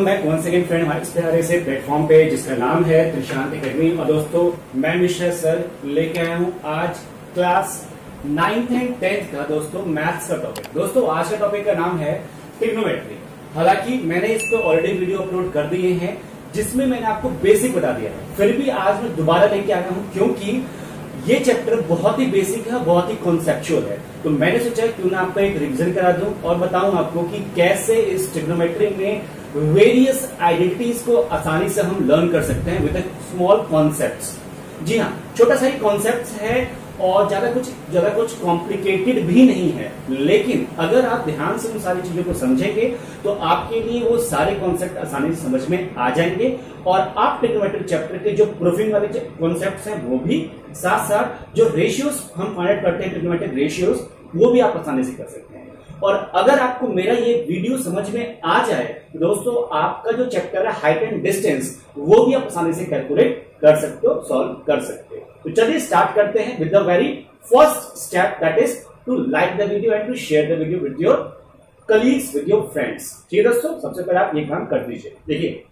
Welcome back once again friend हमारे इस प्यारे से प्लेटफॉर्म पे जिसका नाम है त्रिशांत एकेडमी। और दोस्तों मैं मिश्रा सर लेके आया हूँ आज क्लास 9th एंड 10th का दोस्तों मैथ्स का टॉपिक। दोस्तों आज का टॉपिक का नाम है ट्रिग्नोमेट्री। हालांकि मैंने इस पर ऑलरेडी वीडियो अपलोड कर दिए हैं जिसमें मैंने आपको बेसिक बता दिया है, फिर भी आज मैं दोबारा लेके आया हूँ क्योंकि ये चैप्टर बहुत ही बेसिक है, बहुत ही कॉन्सेप्चुअल है। तो मैंने सोचा क्यों ना आपको एक रिवीजन करा दूं और बताऊं आपको कि कैसे इस ट्रिग्नोमेट्री में वेरियस आइडेंटिटीज को आसानी से हम लर्न कर सकते हैं विद स्मॉल कॉन्सेप्ट्स। जी हाँ, छोटा सा ही कॉन्सेप्ट है और ज्यादा कुछ कॉम्प्लिकेटेड भी नहीं है, लेकिन अगर आप ध्यान से उन सारी चीजों को समझेंगे तो आपके लिए वो सारे कॉन्सेप्ट आसानी से समझ में आ जाएंगे और आप ट्रिग्नोमेट्री चैप्टर के जो प्रूफिंग वाले कॉन्सेप्ट्स हैं वो भी, साथ साथ जो रेशियोज हम फाइंड करते हैं ट्रिग्नोमेट्रिक रेशियोज, वो भी आप आसानी से कर सकते हैं। और अगर आपको मेरा ये वीडियो समझ में आ जाए दोस्तों, आपका जो चैप्टर है हाइट एंड डिस्टेंस वो भी आप आसानी से कैलकुलेट कर सकते हो, सॉल्व कर सकते हो। तो चलिए स्टार्ट करते हैं with the very first step, that is to like the video and to share the video with your colleagues, with your friends. ठीक है दोस्तों, सबसे पहले आप ये काम कर दीजिए। देखिए,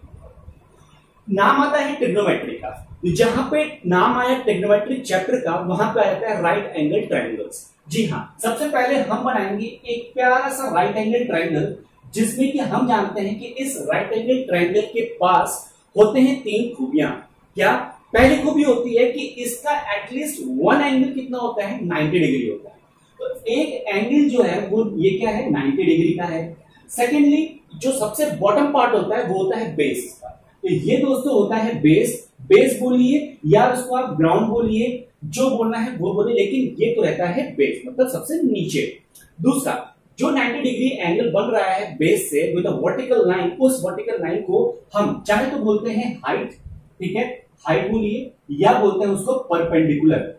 नाम आता है ट्रिग्नोमेट्री का, जहां पे नाम आया ट्रिग्नोमेट्री चैप्टर का वहां पे आता है राइट एंगल ट्रायंगल्स। जी हाँ, सबसे पहले हम बनाएंगे एक प्यारा सा राइट एंगल ट्रायंगल जिसमें कि हम जानते हैं कि इस राइट एंगल ट्रायंगल के पास होते हैं तीन खूबियां। क्या? पहली खूबी होती है कि इसका एटलीस्ट वन एंगल कितना होता है, 90 डिग्री होता है। तो एक एंगल जो है वो ये क्या है, 90 डिग्री का है। सेकेंडली, जो सबसे बॉटम पार्ट होता है वो होता है बेस का। तो ये दोस्तों होता है बेस बोलिए या उसको आप ग्राउंड बोलिए, जो बोलना है वो बोलिए, लेकिन ये तो रहता है बेस, मतलब सबसे नीचे। दूसरा, जो 90 डिग्री एंगल बन रहा है बेस से विद अ वर्टिकल लाइन, उस वर्टिकल लाइन को हम चाहे तो बोलते हैं हाइट, ठीक है, हाइट बोलिए, या बोलते हैं उसको परपेंडिकुलर,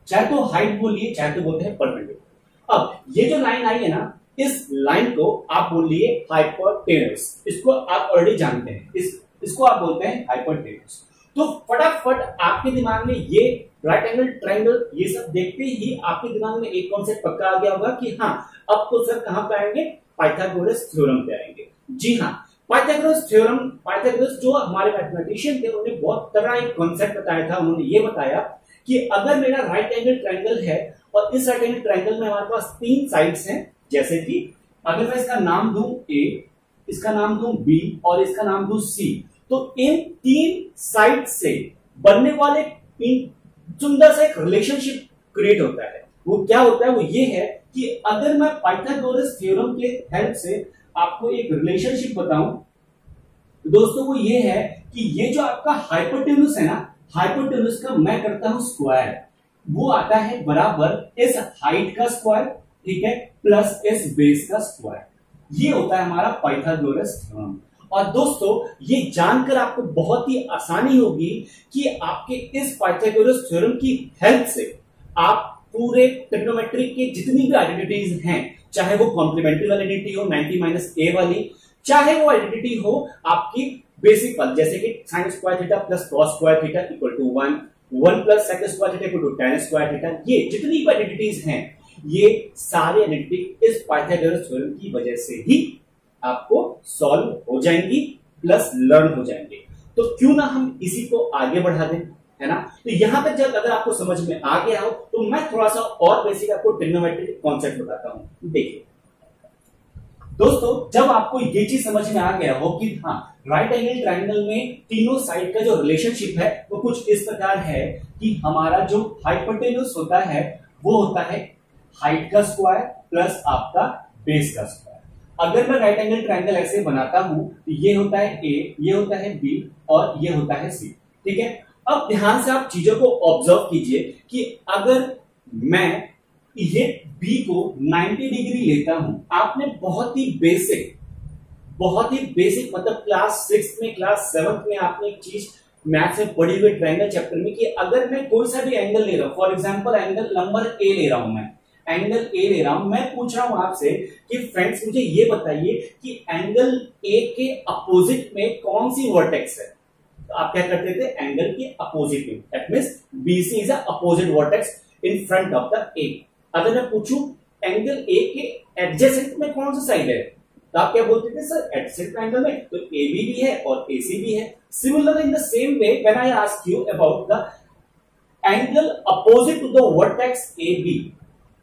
चाहे तो हाइट बोलिए, चाहे तो बोलते हैं परपेंडिकुलर। अब ये जो लाइन आई है ना, इस लाइन को आप बोलिए हाइपोटेनस। इसको आप ऑलरेडी जानते हैं, इसको आप बोलते हैं हाइपोटेनस। तो फटाफट आपके दिमाग में ये राइट एंगल ट्रायंगल ये सब देखते ही आपके दिमाग में एक कॉन्सेप्ट पक्का आ गया होगा कि हाँ, अब तो सर कहां पे आएंगे, पाइथागोरस थ्योरम पे आएंगे। जी हाँ, पाइथागोरस थ्योरम, पाइथागोरस जो हमारे मैथमेटिशियन थे उन्होंने बहुत तगड़ा एक कॉन्सेप्ट बताया था। उन्होंने ये बताया कि अगर मेरा राइट एंगल ट्रायंगल है और इस राइट एंगल ट्रायंगल में हमारे पास तीन साइड्स हैं, जैसे कि अगर मैं इसका नाम दूं ए, इसका नाम दूं बी और इसका नाम दूं सी, तो इन तीन साइड से बनने वाले सुंदर सा एक रिलेशनशिप क्रिएट होता है। वो क्या होता है, वो ये है कि अगर मैं पाइथागोरस थ्योरम के हेल्प से आपको एक रिलेशनशिप बताऊं दोस्तों, वो ये है कि ये जो आपका हाइपोटेन्यूस है ना, हाइपोटेन्यूस का मैं करता हूं स्क्वायर, वो आता है बराबर इस हाइट का स्क्वायर, ठीक है, प्लस इस बेस का स्क्वायर। ये होता है हमारा पाइथागोरस थ्योरम। और दोस्तों ये जानकर आपको बहुत ही आसानी होगी कि आपके इस पाइथागोरस थ्योरम की हेल्प से आप पूरे ट्रिग्नोमेट्री के जितनी भी आइडेंटिटीज हैं, चाहे वो कॉम्प्लीमेंट्री वाली आइडेंटिटी हो 90 माइनस ए वाली, चाहे वो आइडेंटिटी हो आपकी बेसिक वाली, जैसे कि sine square theta plus cos square theta equal to 1 plus sec square theta equal to tan square theta, ये जितनी भी आइडेंटिटीज हैं, ये सारे आइडेंटिटी इस पाइथागोरस थ्योरम की वजह से ही आपको सॉल्व हो जाएंगी, प्लस लर्न हो जाएंगे। तो क्यों ना हम इसी को आगे बढ़ा दें, है ना। तो यहां तक जब अगर आपको समझ में आ गया हो तो मैं थोड़ा सा और बेसिक आपको ट्रिग्नोमेट्री कॉन्सेप्ट बताता हूं। देखिए दोस्तों, जब आपको ये चीज समझ में आ गया हो कि हाँ, राइट एंगल ट्रायंगल में तीनों साइड का जो रिलेशनशिप है वो कुछ इस प्रकार है कि हमारा जो हाइपोटेन्यूस होता है वो होता है हाइट का स्क्वायर प्लस आपका बेस का स्क्वायर। अगर मैं राइट एंगल ट्रायंगल ऐसे बनाता हूं तो ये होता है ए, ये होता है बी और ये होता है सी, ठीक है। अब ध्यान से आप चीजों को ऑब्जर्व कीजिए कि अगर मैं ये बी को 90 डिग्री लेता हूं, आपने बहुत ही बेसिक मतलब क्लास 6 में, क्लास 7 में आपने एक चीज मैथ्स में पढ़ी हुई ट्रायंगल चैप्टर में कि अगर मैं कोई सा भी एंगल ले रहा हूं, for example angle number A ले रहा हूं, मैं पूछ रहा हूं आपसे कि फ्रेंड्स मुझे ये बताइए कि एंगल ए के अपोजिट में कौन सी वर्टेक्स है। तो आप क्या करते थे, एंगल के अपोजिट में, that means BC is a opposite vertex in front of the ए। अगर मैं पूछूं एंगल ए के एडजेसेंट में कौन सा साइड है, तो आप क्या बोलते थे सर एडजेसेंट ट्रायंगल में तो AB भी है और AC भी है। Similar in the same way when I ask you about the angle opposite to the vertex AB,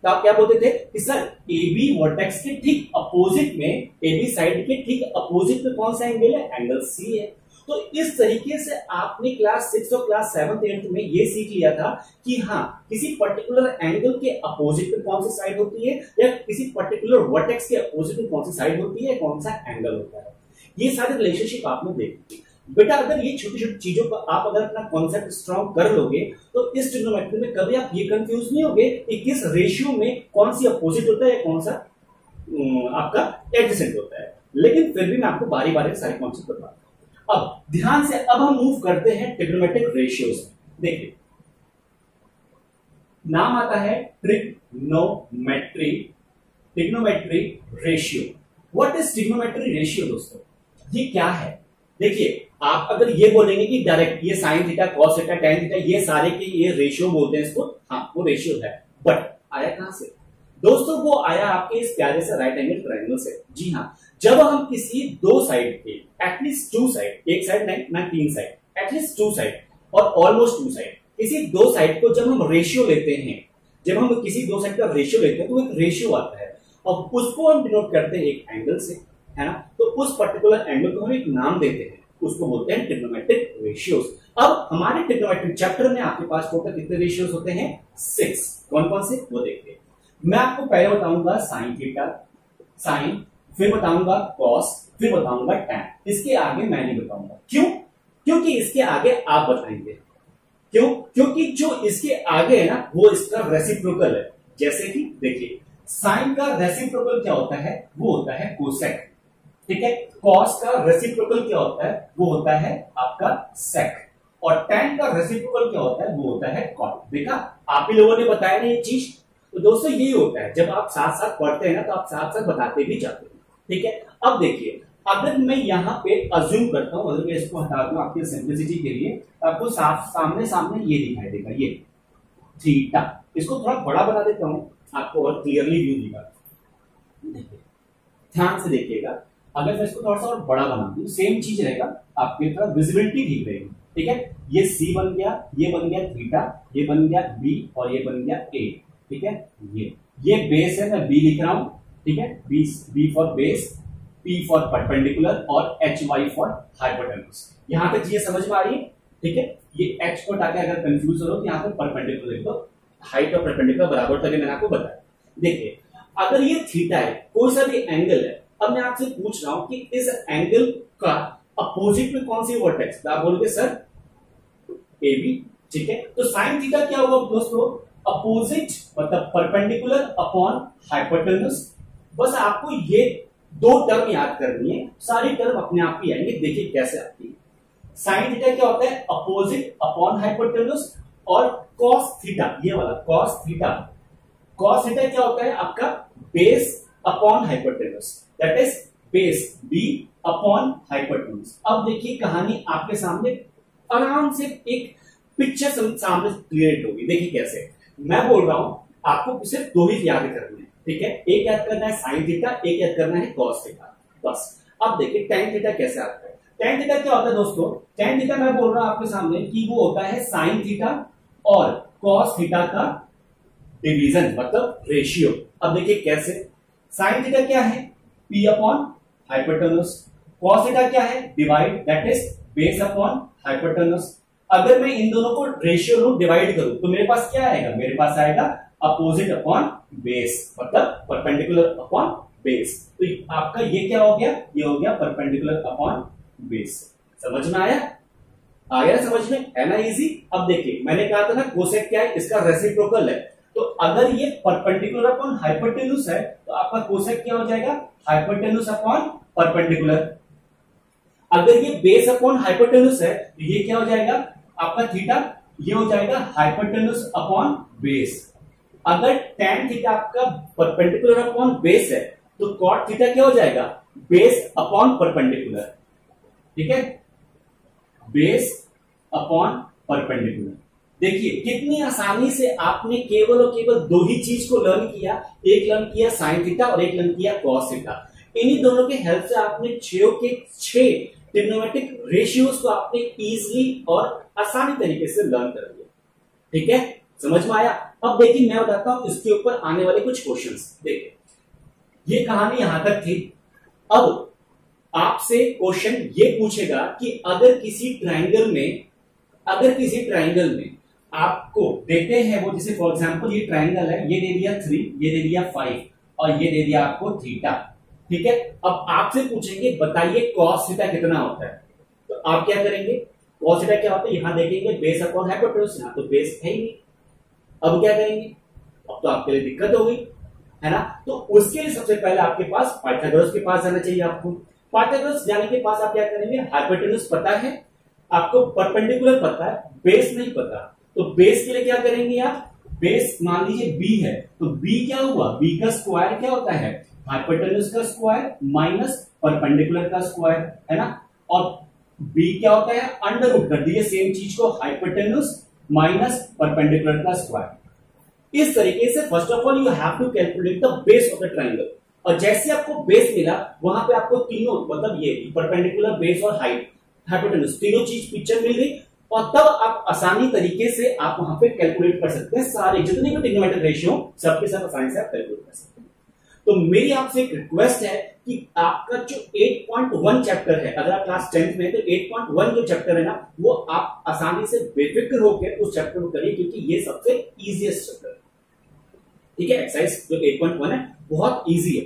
तो आप क्या बोलते थे कि सर AB वर्टेक्स के ठीक अपोजिट में, AB साइड के ठीक अपोजिट में कौन सा एंगल है, एंगल C है। तो इस तरीके से आपने क्लास 6 और क्लास 7th 8th में ये सीख लिया था कि हाँ किसी पर्टिकुलर एंगल के अपोजिट में कौन सी साइड होती है, या किसी पर्टिकुलर वर्टेक्स के अपोजिट में कौन सी साइड होती है, कौन सा एंगल होता है। ये सारे रिलेशनशिप आपने देखी बेटा। अगर ये छोटी छोटी चीजों को आप अगर अपना कॉन्सेप्ट स्ट्रॉन्ग कर लोगे तो इस ट्रिग्नोमेट्री में कभी आप ये कंफ्यूज नहीं होगे कि किस रेशियो में कौन सी अपोजिट होता है या कौन सा आपका एडजेसेंट होता है। लेकिन फिर भी मैं आपको बारी बारी सारे कॉन्सेप्ट बताता हूं। अब ध्यान से अब हम मूव करते हैं ट्रिग्नोमेट्रिक रेशियोज में। देखिए नाम आता है trigonometry, trigonometry ratio. What is trigonometry ratio दोस्तों, ये क्या है? देखिए आप अगर ये बोलेंगे कि डायरेक्ट ये sine theta cos theta tan theta ये सारे के ये रेशियो बोलते हैं इसको, हाँ वो रेशियो है, बट आया कहां से दोस्तों? वो आया आपके इस प्यारे से राइट एंगल ट्रायंगल से। जी हाँ, जब हम किसी दो साइड के एटलीस्ट टू साइड, एक साइड नहीं ना तीन साइड, एटलीस्ट टू साइड और ऑलमोस्ट टू साइड, किसी दो साइड को जब हम रेशियो लेते हैं, जब हम किसी दो साइड का रेशियो लेते हैं तो एक रेशियो आता है और उसको हम डिनोट करते हैं एक एंगल से, है ना। तो उस पर्टिकुलर एंगल को हम एक नाम देते हैं, उसको बोलते हैं ट्रिग्नोमेट्रिक रेशियोज। अब हमारे ट्रिग्नोमेट्रिक चैप्टर में आपके पास टोटल कितने रेशियोज होते हैं? 6। कौन कौन से वो देखते हैं। मैं आपको पहले बताऊंगा साइन थीटा, साइन, फिर बताऊंगा कॉस, फिर बताऊंगा टैन। इसके आगे मैं नहीं बताऊंगा। क्यों? क्योंकि इसके आगे आप बताएंगे। क्यों? क्योंकि जो इसके आगे है ना वो इसका रेसिप्रोकल है। जैसे कि देखिए साइन का रेसिप्रोकल क्या होता है? वो होता है कोसेक, ठीक है। कॉस का रेसिप्रोकल क्या होता है? वो होता है आपका सेक। और टैन का रेसिप्रोकल क्या होता है? वो होता है कॉट। देखा आप ही लोगों ने बताया ना ये चीज। तो दोस्तों यही होता है, जब आप साथ साथ पढ़ते हैं ना तो आप साथ साथ बताते भी जाते हैं, ठीक है। अब देखिए अगर मैं यहां पे अज्यूम करता हूं, अगर मैं इसको हटा दूं आपकी सिंपलिसिटी के लिए, तो आपको सामने सामने ये दिखाई देगा, ये थीटा। इसको थोड़ा बड़ा बना देता हूं आपको और क्लियरली व्यू दिखा। देखिए ध्यान से देखिएगा, अगर मैं इसको थोड़ा सा और बड़ा बना दूं सेम चीज रहेगा, आपकी थोड़ा विजिबिलिटी ठीक रहेगी, ठीक है। ये सी बन गया, ये बन गया थीटा, ये बन गया बी और ये बन गया ए, ठीक है। ये बेस है, मैं बी लिख रहा हूं, ठीक है। B for base, p for perpendicular और एच वाई फॉर हाइपोटेन्यूज। यहां तक चीजें समझ में आ रही है, ठीक है। ये एच को हटा के अगर कंफ्यूज हो तो यहां पर परपेंडिकुलर लिख दो, हाइट और परपेंडिकुलर बराबर था, मैंने आपको बताया। देखिए अगर ये थीटा है, कोई सा भी एंगल है, अब मैं आपसे पूछ रहा हूं कि इस एंगल का अपोजिट में कौन सी वर्टेक्स, तो आप बोलोगे सर ए बी, ठीक है। तो साइन थीटा क्या होगा दोस्तों? अपोजिट मतलब परपेंडिकुलर अपॉन हाइपोटेन्यूज। बस आपको ये दो टर्म याद करनी है, सारी टर्म अपने आप ही आएंगे। देखिए कैसे आती है। साइन थीटा क्या होता है? Opposite upon hypotenuse. और कॉस थीटा, ये वाला कॉस थीटा, कॉस थीटा क्या होता है? आपका base upon hypotenuse, that is base b upon hypotenuse. अब देखिए कहानी आपके सामने आराम से एक पिक्चर सामने क्रिएट होगी। देखिए कैसे मैं बोल रहा हूं, आपको सिर्फ दो ही याद करने हैं, ठीक है। एक याद करना है साइन थीटा, एक याद करना है कॉस थीटा, बस। अब देखिए टैन थीटा कैसे आता है। टैन थीटा क्या होता है दोस्तों? टैन थीटा मैं बोल रहा हूं आपके सामने कि वो होता है साइन थीटा और कॉस थीटा का डिवीजन, मतलब रेशियो। अब देखिए कैसे, साइन थीटा क्या है? P upon hypotenuse. Cos theta क्या है? Divide, that is base upon hypotenuse. अगर मैं इन दोनों को रेशियो लूं, डिवाइड करूं, तो मेरे पास क्या आएगा? मेरे पास आएगा अपोजिट अपॉन बेस, मतलब परपेंडिकुलर अपॉन बेस। तो आपका ये क्या हो गया? ये हो गया परपेंडिकुलर अपॉन बेस। समझ में आया? आया समझ में? है ना इजी। अब देखिए मैंने कहा था ना कोसेक क्या है? इसका रेसिप्रोकल है। तो अगर ये परपेंडिकुलर अपॉन हाइपोटेन्यूज है तो आपका कोसेक क्या हो जाएगा? Hypotenuse upon perpendicular. अगर ये बेस अपॉन हाइपोटेन्यूज है तो ये क्या हो जाएगा? आपका थीटा, ये हो जाएगा हाइपोटेन्यूज अपॉन बेस। अगर टैन थीटा आपका परपेंडिकुलर अपॉन बेस है तो कॉट थीटा क्या हो जाएगा? बेस अपॉन परपेंडिकुलर, ठीक है। बेस अपॉन परपेंडिकुलर, देखिए कितनी आसानी से आपने केवल और केवल दो ही चीज को लर्न किया, एक लर्न किया साइन थीटा और एक लर्न किया कॉस थीटा। इन्हीं दोनों के हेल्प से आपने 6 के 6 ट्रिग्नोमेट्रिक रेशियोज को आपने इजीली और आसानी तरीके से लर्न कर लिया। ठीक है, समझ में आया। अब देखिए मैं बताता हूं इसके ऊपर आने वाले कुछ क्वेश्चंस। देखिए ये कहानी यहां तक थी। अब आपसे क्वेश्चन ये पूछेगा कि अगर किसी ट्राइंगल में आपको देते हैं वो, जैसे फॉर एग्जांपल ये ट्राइंगल है, ये दे दिया 3, ये दे दिया 5 और ये दे दिया आपको थीटा। ठीक है, अब आपसे पूछेंगे बताइए कॉस थीटा कितना होता है। तो आप क्या करेंगे, कॉस थीटा क्या होता है, यहां देखेंगे बेस अपॉन हाइपोटेन्यूज, यहां तो बेस है ही नहीं। अब क्या करेंगे, अब तो आपके लिए दिक्कत हो गई है ना। तो उसके लिए सबसे पहले आपके पास पाइथागोरस के पास जाना चाहिए। आपको पाइथागोरस जाने के पास आप क्या करेंगे, हाइपोटेन्यूज पता है आपको, परपेंडिकुलर पता है, बेस नहीं पता। तो बेस के लिए क्या करेंगे आप, बेस मान लीजिए b है, तो b क्या हुआ, b का स्क्वायर क्या होता है, हाइपोटेन्यूज का स्क्वायर माइनस परपेंडिकुलर का स्क्वायर, है ना। और b क्या होता है, अंडर रूट कर दिए सेम चीज को, हाइपोटेन्यूज माइनस परपेंडिकुलर का स्क्वायर। इस तरीके से first of all you have to calculate the base of the triangle. और जैसे आपको बेस मिला वहां पे आपको तीनों, मतलब ये परपेंडिकुलर, बेस और हाइट, हाइपोटेन्यूज, तीनों चीज पिक्चर मिल गई। और तब आप आसानी तरीके से आप वहां पे कैलकुलेट कर सकते हैं सारे जितने भी ट्रिग्नोमेट्रिक रेशियो, सबके सब आसानी से आप कैलकुलेट कर सकते हैं। तो मेरी आपसे एक रिक्वेस्ट है कि आपका जो 8.1 चैप्टर है, अगर आप क्लास 10th में, तो 8.1 जो चैप्टर है ना, वो आप आसानी से बेफिक्र होकर उस चैप्टर को करिए, क्योंकि ये सबसे इजीएस्ट चैप्टर है। ठीक है, एक्सरसाइज जो 8.1 है बहुत इजी है।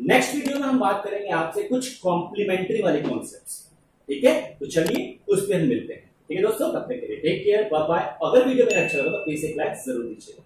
नेक्स्ट वीडियो में हम बात करेंगे आपसे कुछ कॉम्प्लीमेंट्री वाले कॉन्सेप्ट्स। ठीक है, तो चलिए उस पर हम मिलते हैं। ठीक है दोस्तों, तब तक के लिए टेक केयर, बाय बाय। अगर वीडियो मेरा अच्छा लगा तो प्लीज एक लाइक जरूर दीजिएगा।